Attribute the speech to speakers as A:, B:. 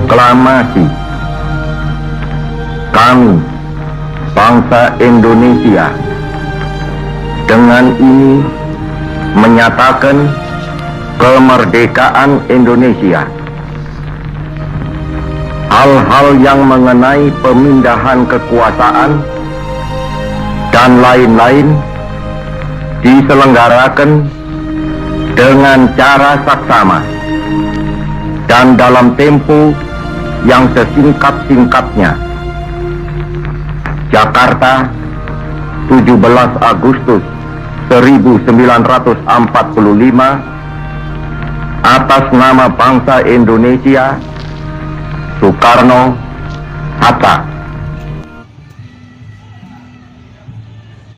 A: Proklamasi kami, bangsa Indonesia, dengan ini menyatakan kemerdekaan Indonesia. Hal-hal yang mengenai pemindahan kekuasaan dan lain-lain diselenggarakan dengan cara saksama dan dalam tempo yang sesingkat-singkatnya. Jakarta, 17 Agustus 1945, atas nama bangsa Indonesia, Soekarno, Hatta.